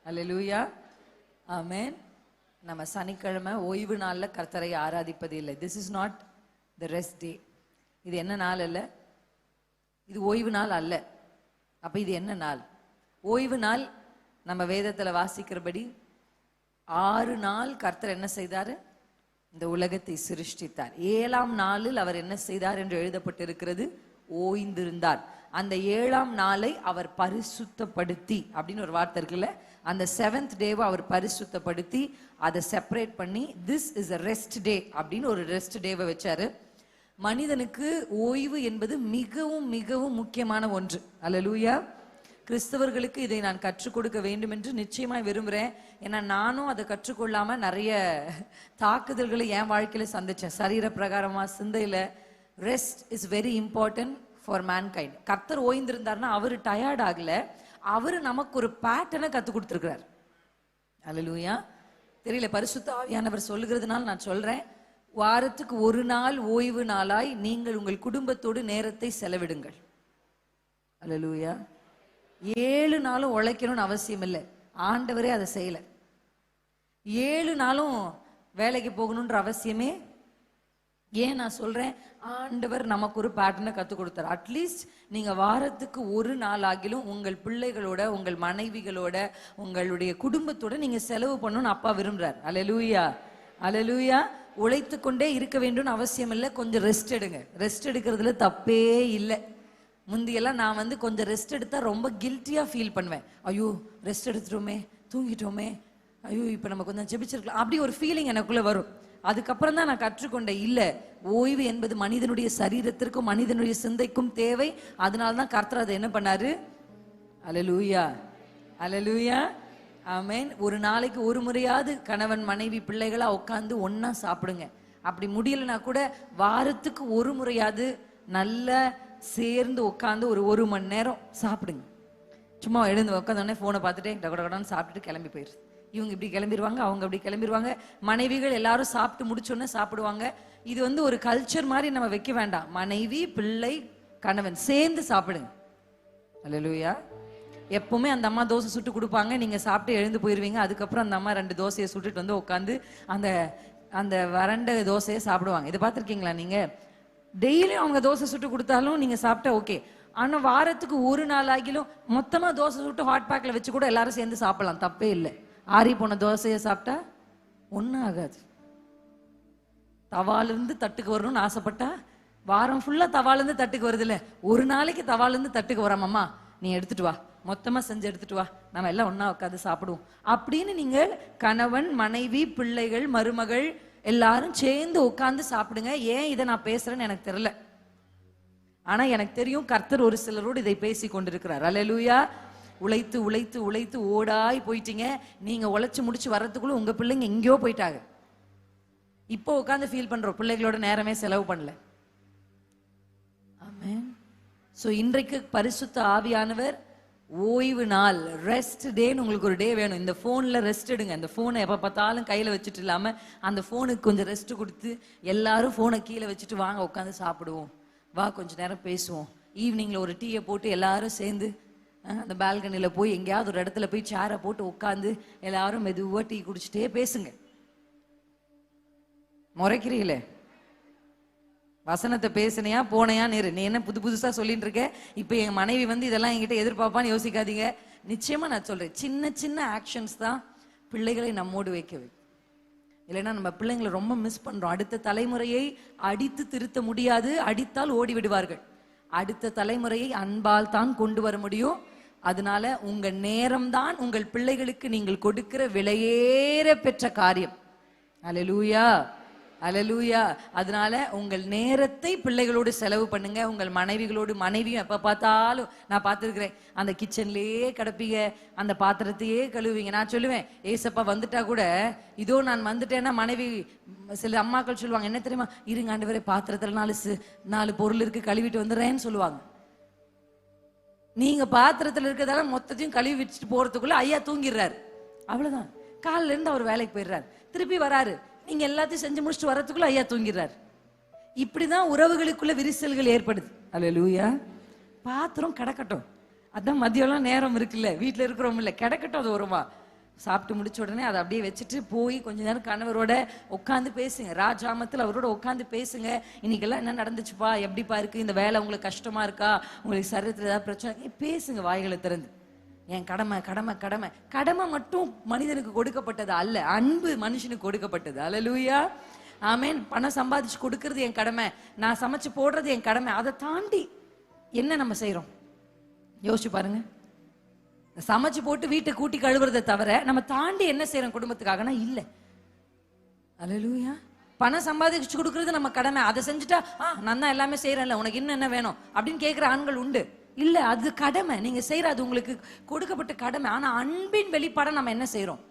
அல்லேலூயா, ஆமென். நம்ம சனிக்கிழமை ஓய்வு நாள்ல கர்த்தரை ஆராதிப்பது இல்லை. This is not the rest டே. இது என்ன நாள் அல்ல, இது ஓய்வு நாள் அல்ல. அப்ப இது என்ன நாள்? ஓய்வு நாள் நம்ம வேதத்துல வாசிக்கிறபடி 6 நாள் கர்த்தர் என்ன செய்தாரு? இந்த உலகத்தை சிருஷ்டித்தார். 7ஆம் நாளில் அவர் என்ன செய்தார் என்று எழுதப்பட்டிருக்கிறது? ஓய்ந்திருந்தார். அந்த 7ஆம் நாளை அவர் பரிசுத்தப்படுத்தி அப்படின்னு ஒரு வார்த்தை இருக்குல்ல, அந்த 7th டேவை அவர் பரிசுத்தப்படுத்தி அதை செப்பரேட் பண்ணி திஸ் இஸ் a ரெஸ்ட் டே அப்படின்னு ஒரு ரெஸ்ட் டேவை வச்சாரு. மனிதனுக்கு ஓய்வு என்பது மிகவும் மிகவும் முக்கியமான ஒன்று. அல்லேலூயா. கிறிஸ்தவர்களுக்கு இதை நான் கற்றுக் கொடுக்க வேண்டும் என்று நிச்சயமாய் விரும்புகிறேன். ஏன்னா நானும் அதை கற்றுக்கொள்ளாம நிறைய தாக்குதல்களை என் வாழ்க்கையில சந்திச்சேன். சரீர பிரகாரமா, சிந்தையில. Rest is very important for mankind. கர்த்தர் ஓய்ந்திருந்தார்னா அவரு டயர்ட் ஆகல, அவரு நமக்கு ஒரு பேட்டர்னை கத்து கொடுத்துருக்கிறார். அல்லேலூயா. தெரியல, பரிசுத்த ஆவியானவர் சொல்லுகிறதுனால நான் சொல்றேன். வாரத்துக்கு ஒரு நாள் ஓய்வு நாளாய் நீங்கள் உங்கள் குடும்பத்தோடு நேரத்தை செலவிடுங்கள். அல்லேலூயா. 7 நாளும் உழைக்கணும்னு அவசியம் இல்லை. ஆண்டவரே அதை செய்யல. 7 நாளும் வேலைக்கு போகணுன்ற அவசியமே ஏன் நான் சொல்றேன்? ஆண்டவர் நமக்கு ஒரு பேட்டர்னை கத்து கொடுத்தார். அட்லீஸ்ட் நீங்க வாரத்துக்கு ஒரு நாள் ஆகிலும் உங்கள் பிள்ளைகளோட, உங்கள் மனைவிகளோட, உங்களுடைய குடும்பத்தோட நீங்க செலவு பண்ணணும்னு அப்பா விரும்புறார். அல்லேலூயா, அல்லேலூயா. உழைத்து கொண்டே இருக்க வேண்டும்னு அவசியம் இல்லை. கொஞ்சம் ரெஸ்ட் எடுங்க. ரெஸ்ட் எடுக்கிறதுல தப்பே இல்லை. முந்தியெல்லாம் நான் கொஞ்சம் ரெஸ்ட் எடுத்தா ரொம்ப கில்ட்டியா ஃபீல் பண்ணுவேன். ஐயோ ரெஸ்ட் எடுத்துட்டோமே, தூங்கிட்டோமே, ஐயோ இப்ப நம்ம கொஞ்சம் ஜெபிச்சிருக்கலாம், அப்படி ஒரு ஃபீலிங் எனக்குள்ள வரும். அதுக்கப்புறம் தான் நான் கற்றுக்கொண்டேன், இல்ல ஓய்வு என்பது மனிதனுடைய சரீரத்திற்கும் மனிதனுடைய சிந்தைக்கும் தேவை. அதனாலதான் கர்த்தர் அதை என்ன பண்ணாரு? அல்லேலூயா, அல்லேலூயா, ஆமென். ஒரு நாளைக்கு ஒரு முறையாவது கணவன் மனைவி பிள்ளைகளா உட்காந்து ஒன்னா சாப்பிடுங்க. அப்படி முடியலன்னா கூட வாரத்துக்கு ஒரு முறையாவது நல்ல சேர்ந்து உட்காந்து ஒரு மணி நேரம் சாப்பிடுங்க. சும்மா எழுந்து உட்காந்தோடனே போனை பார்த்துட்டே கடகடான்னு சாப்பிட்டுட்டு கிளம்பி போயிடுது. இவங்க இப்படி கிளம்பிடுவாங்க, அவங்க அப்படி கிளம்பிடுவாங்க. மனைவிகள் எல்லாரும் சாப்பிட்டு முடிச்சோன்னே சாப்பிடுவாங்க. இது ஒரு கல்ச்சர் மாதிரி நம்ம வைக்க வேண்டாம். மனைவி, பிள்ளை, கணவன் சேர்ந்து சாப்பிடுங்க. அல்லேலூயா. எப்பவுமே அந்த அம்மா தோசை சுட்டு கொடுப்பாங்க, நீங்க சாப்பிட்டு எழுந்து போயிருவீங்க. அதுக்கப்புறம் அந்த அம்மா 2 தோசையை சுட்டுட்டு உட்காந்து அந்த அந்த வறண்ட தோசையை சாப்பிடுவாங்க. இதை பார்த்துருக்கீங்களா நீங்க? டெய்லியும் அவங்க தோசை சுட்டு கொடுத்தாலும் நீங்க சாப்பிட்டா ஓகே. ஆனா வாரத்துக்கு ஒரு நாள் ஆகிலும் மொத்தமா தோசை சுட்டு ஹாட் பேக்ல வச்சு கூட எல்லாரும் சேர்ந்து சாப்பிடலாம், தப்பே இல்லை. ஆறி போன தோசையை சாப்பிட்டா ஒன்னும் ஆகாது. தவாலிருந்து தட்டுக்கு வரணும்னு ஆசைப்பட்டா வாரம் ஃபுல்லா தவாலிருந்து தட்டுக்கு வருது இல்ல, ஒரு நாளைக்கு தவாலிருந்து தட்டுக்கு வராமம்மா நீ எடுத்துட்டு வா, மொத்தமா செஞ்சு எடுத்துட்டு வா, நம்ம எல்லாம் ஒன்னா உட்காந்து சாப்பிடுவோம் அப்படின்னு நீங்க கணவன், மனைவி, பிள்ளைகள், மருமகள் எல்லாரும் சேர்ந்து உட்கார்ந்து சாப்பிடுங்க. ஏன் இதை நான் பேசுறேன்னு எனக்கு தெரியல. ஆனா எனக்கு தெரியும் கர்த்தர் ஒரு சிலரோடு இதை பேசி கொண்டிருக்கிறார். அல்லேலூயா. உழைத்து உழைத்து உழைத்து ஓடாய் போயிட்டீங்க. நீங்க உழைச்சு முடிச்சு வர்றதுக்குள்ள உங்க பிள்ளைங்க எங்கேயோ போயிட்டாங்க. இப்போ உட்காந்து ஃபீல் பண்றோம் பிள்ளைகளோட நேரமே செலவு பண்ணல. ஆமென். சோ இன்றைக்கு பரிசுத்த ஆவியானவர் ஓய்வு நாள், ரெஸ்ட் டேன்னு உங்களுக்கு ஒரு டே வேணும். இந்த போன்ல ரெஸ்ட் எடுங்க. அந்த போனை எப்ப பார்த்தாலும் கையில வச்சுட்டு இல்லாம அந்த போனுக்கு கொஞ்சம் ரெஸ்ட் கொடுத்து எல்லாரும் போனை கீழே வச்சுட்டு வாங்க உட்காந்து சாப்பிடுவோம், வா கொஞ்ச நேரம் பேசுவோம். ஈவினிங்ல ஒரு டீயை போட்டு எல்லாரும் சேர்ந்து அந்த பால்கனில போய் எங்கேயாவது ஒரு இடத்துல போய் சேரை போட்டு உட்காந்து எல்லாரும் மெதுவா டீ குடிச்சிட்டே பேசுங்க. முறைக்கிறீங்களே, வசனத்தை பேசுனியா போனையா நேரு, நீ என்ன புதுசா சொல்லிட்டு இருக்க? இப்ப என் மனைவி இதெல்லாம் என்கிட்ட எதிர்பார்ப்பான்னு யோசிக்காதீங்க. நிச்சயமா நான் சொல்றேன், சின்ன சின்ன ஆக்ஷன்ஸ் தான் பிள்ளைகளை நம்மோடு வைக்க வைக்கும். இல்லைன்னா நம்ம பிள்ளைங்களை ரொம்ப மிஸ் பண்றோம். அடுத்த தலைமுறையை அடித்து திருத்த முடியாது, அடித்தால் ஓடி விடுவார்கள். அடுத்த தலைமுறையை அன்பால் தான் கொண்டு வர முடியும். அதனால உங்க நேரம் தான் உங்கள் பிள்ளைகளுக்கு நீங்கள் கொடுக்கிற விலையேற பெற்ற காரியம். அல்லேலூயா, அல்லேலூயா. அதனால உங்கள் நேரத்தை பிள்ளைகளோடு செலவு பண்ணுங்க. உங்கள் மனைவிகளோடு, மனைவியும் எப்ப பார்த்தாலும் நான் பார்த்துருக்கிறேன், அந்த கிச்சன்லயே கிடப்பீங்க, அந்த பாத்திரத்தையே கழுவுவீங்க. நான் சொல்லுவேன், ஏசப்பா வந்துட்டா கூட இதோ நான் வந்துட்டேன்னா மனைவி, சில அம்மாக்கள் சொல்லுவாங்க என்ன தெரியுமா, இருங்க ஆண்டவரே பாத்திரத்துல 4 பொருள் இருக்கு கழுவிட்டு வந்துடுறேன்னு சொல்லுவாங்க. நீங்க பாத்திரத்துல இருக்கிறதால மொத்தத்தையும் கழுவி வச்சுட்டு போறதுக்குள்ள ஐயா தூங்கிடுறாரு. அவ்வளவுதான். காலில இருந்து அவர் வேலைக்கு போயிடுறாரு, திருப்பி வராரு, நீங்க எல்லாத்தையும் செஞ்சு முடிச்சுட்டு வரதுக்குள்ள ஐயா தூங்கிடுறாரு. இப்படிதான் உறவுகளுக்குள்ள விரிசல்கள் ஏற்படுது. அல்லேலூயா. பாத்திரம் கிடக்கட்டும், அதான் மதியம்லாம் நேரம் இருக்குல்ல, வீட்டுல இருக்கிறோம் இல்ல, கிடக்கட்டும், அது வருமா. சாப்பிட்டு முடிச்ச உடனே அதை அப்படியே வச்சுட்டு போய் கொஞ்ச நேரம் கணவரோட உட்காந்து பேசுங்க. ராஜாமத்தில் அவரோட உட்காந்து பேசுங்க. இன்னைக்கெல்லாம் என்ன நடந்துச்சுப்பா, எப்படிப்பா இருக்கு, இந்த வேலை உங்களுக்கு கஷ்டமா இருக்கா, உங்களுக்கு சரீரத்தில் ஏதாவது பிரச்சனை, பேசுங்க வாய்களை திறந்து. என் கடமை கடமை கடமை கடமை மட்டும் மனிதனுக்கு கொடுக்கப்பட்டது அல்ல, அன்பு மனுஷனுக்கு கொடுக்கப்பட்டது. அல்லேலூயா, ஆமென். பணம் சம்பாதிச்சு கொடுக்கறது என் கடமை, நான் சமைச்சு போடுறது என் கடமை. அதை தாண்டி என்ன நம்ம செய்யறோம் யோசிச்சு பாருங்க. சமைச்சு போட்டு வீட்டை கூட்டி கழுவுறதை தவிர நம்ம தாண்டி என்ன செய்யறோம் குடும்பத்துக்காகனா இல்ல. அல்லேலூயா. பணம் சம்பாதிச்சு கொடுக்கறது நம்ம கடமை, அதை செஞ்சுட்டா நான் தான் எல்லாமே செய்யறேன்ல, உனக்கு இன்னும் என்ன வேணும் அப்படின்னு கேட்கிற ஆண்கள் உண்டு. இல்ல, அது கடமை, நீங்க செய்யற, அது உங்களுக்கு கொடுக்கப்பட்ட கடமை. ஆனா அன்பின் வெளிப்பாட நம்ம என்ன செய்யறோம்?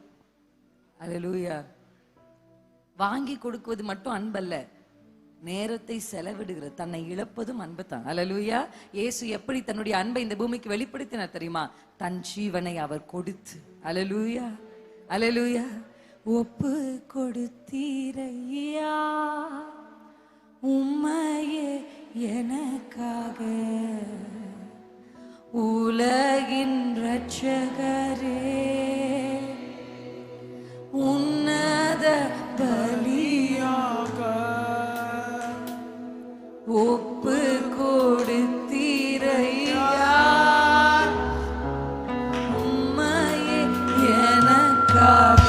அல்லேலூயா. வாங்கி கொடுக்குவது மட்டும் அன்பல்ல, நேரத்தை செலவிடுகிறது, தன்னை இழப்பதும் அன்பு தான். அல்லேலூயா. இயேசு எப்படி தன்னுடைய அன்பை இந்த பூமிக்கு வெளிப்படுத்தினார் தெரியுமா? தன் ஜீவனை அவர் கொடுத்து. அல்லேலூயா, அல்லேலூயா. ஒப்பு கொடுத்தீரையா உம்மையே எனக்காக, உலகின் இரட்சகரே, உன்னத பலியாக ஒப்பு கொடுத்தீரையா உம்மையே எனக்காக,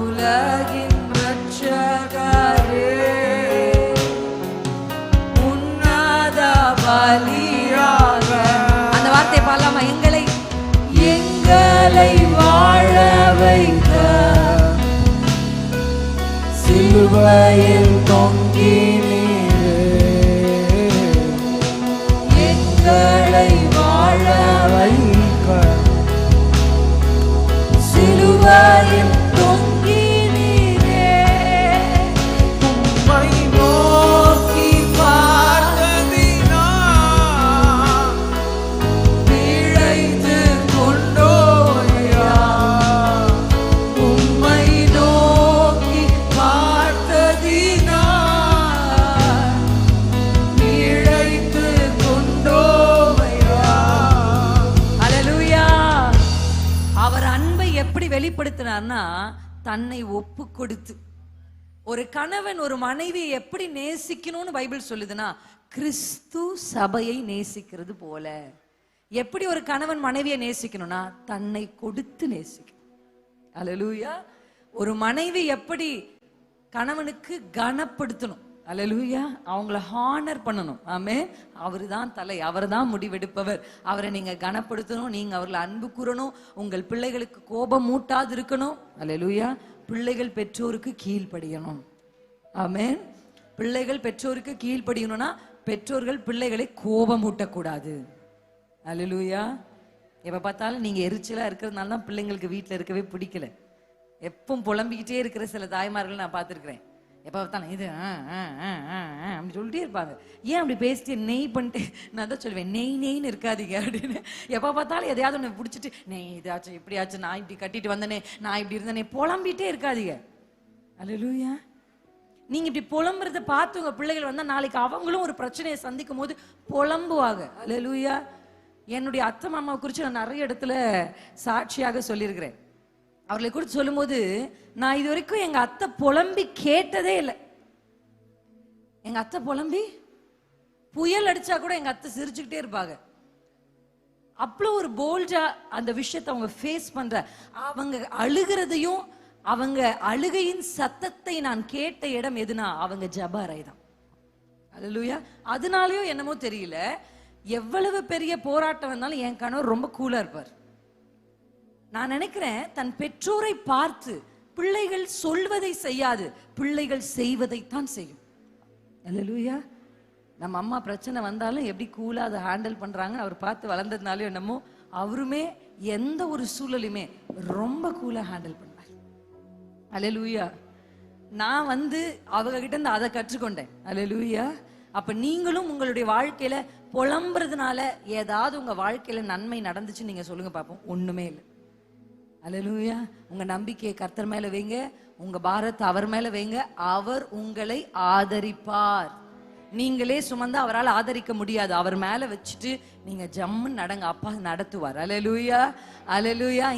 உலகின் இரட்சகரே, உன்னத பலியாக. அந்த வார்த்தை பாடலாமா? எங்களை வாழ வைக்க சிலுவையில் தொங்கினீரே, எங்களை வாழ வைக்க சிலுவையில் தொங்கினீரே, உம்மை நோக்கி பார்த்ததினா பிழைத்து கொண்டோயா, உம்மை நோக்கி பார்த்ததினா பிழைத்து கொண்டோயா. அல்லேலூயா. அவர் அன்பை எப்படி வெளிப்படுத்தினார்னா, தன்னை ஒப்பு கொடுத்து. ஒரு கணவன் ஒரு மனைவியை எப்படி நேசிக்கணும்னு பைபிள் சொல்லுதுன்னா, கிறிஸ்து சபையை நேசிக்கிறது போல. எப்படி ஒரு கணவன் மனைவியை நேசிக்கணும்னா, தன்னை கொடுத்து நேசிக்கணும். அல்லேலூயா. ஒரு மனைவி எப்படி கணவனுக்கு கனப்படுத்தணும், அல்லேலூயா, அவங்கள ஹானர் பண்ணணும். ஆமென். அவரு தான் தலை, அவர் தான் முடிவெடுப்பவர். அவரை நீங்க கனப்படுத்தணும், நீங்க அவர்களை அன்பு கூறணும், உங்கள் பிள்ளைகளுக்கு கோபம் மூட்டாது இருக்கணும். அல்லேலூயா. பிள்ளைகள் பெற்றோருக்கு கீழ்ப்படியணும். ஆமென். பிள்ளைகள் பெற்றோருக்கு கீழ்ப்படியணும்னா பெற்றோர்கள் பிள்ளைகளை கோபம் ஊட்டக்கூடாது. அல்லேலூயா. எப்ப பார்த்தாலும் நீங்க எரிச்சலா இருக்கிறதுனால தான் பிள்ளைங்களுக்கு வீட்டுல இருக்கவே பிடிக்கல. எப்பவும் புலம்பிக்கிட்டே இருக்கிற சில தாய்மார்கள் நான் பார்த்துருக்கிறேன். எப்போ பார்த்தாலும் இது அப்படி சொல்லிட்டே இருப்பாங்க. ஏன் அப்படி பேசிட்டு நெய் பண்ணிட்டு, நான் தான் சொல்லுவேன், நெய் நெய்ன்னு இருக்காதீங்க அப்படின்னு. எப்போ பார்த்தாலும் எதையாவது ஒன்று பிடிச்சிட்டு, நெய் இதாச்சும் இப்படியாச்சும், நான் இப்படி கட்டிட்டு வந்தனே, நான் இப்படி இருந்தனே, புலம்பிட்டே இருக்காதீங்க. அல்லேலூயா. நீங்க இப்படி புலம்புறத பார்த்து உங்க பிள்ளைகள் வந்தா நாளைக்கு அவங்களும் ஒரு பிரச்சனையை சந்திக்கும் போது புலம்புவாங்க. அல்லேலூயா. என்னுடைய அத்தை மாமாவை குறித்து நான் நிறைய இடத்துல சாட்சியாக சொல்லியிருக்கிறேன். அவர்களை குறித்து சொல்லும் போது, நான் இது வரைக்கும் எங்க அத்தை புலம்பி கேட்டதே இல்லை. எங்க அத்தை புலம்பி புயல் அடிச்சா கூட எங்க அத்தை சிரிச்சுக்கிட்டே இருப்பாங்க. அவ்வளோ ஒரு போல்டா அந்த விஷயத்தை அவங்க ஃபேஸ் பண்ற, அவங்க அழுகிறதையும் அவங்க அழுகையின் சத்தத்தை நான் கேட்ட இடம் எதுனா அவங்க ஜெப அறை தான். அல்லேலூயா. அதனாலயோ என்னமோ தெரியல, எவ்வளவு பெரிய போராட்டம் வந்தாலும் என் கணவர் ரொம்ப கூலா இருப்பார். நான் நினைக்கிறேன், தன் பெற்றோரை பார்த்து பிள்ளைகள் சொல்வதை செய்யாது, பிள்ளைகள் செய்வதைத்தான் செய்யும். அல்லேலூயா. நம்ம அம்மா பிரச்சனை வந்தாலும் எப்படி கூலா அதை ஹேண்டில் பண்றாங்க அவர் பார்த்து வளர்ந்ததுனாலும் என்னமோ அவருமே எந்த ஒரு சூழலுமே ரொம்ப கூலா ஹேண்டில் பண்ணார். அல்லேலூயா. நான் அவங்க கிட்ட இருந்து அதை கற்றுக்கொண்டேன். அல்லேலூயா. அப்ப நீங்களும் உங்களுடைய வாழ்க்கையில புலம்புறதுனால ஏதாவது உங்க வாழ்க்கையில நன்மை நடந்துச்சு நீங்க சொல்லுங்க பார்ப்போம். ஒண்ணுமே இல்லை. அல்லேலூயா. உங்க நம்பிக்கையை கர்த்தர் மேல வைங்க, உங்க பாரத்தை அவர் மேல வைங்க. அவர் உங்களை ஆதரிப்பார். நீங்களே சுமந்து அவரால் ஆதரிக்க முடியாது. அவர் மேல வச்சுட்டு நீங்க ஜம்முன்னு நடங்க, அப்பா நடத்துவார். அல்லேலூயா, அல்லேலூயா.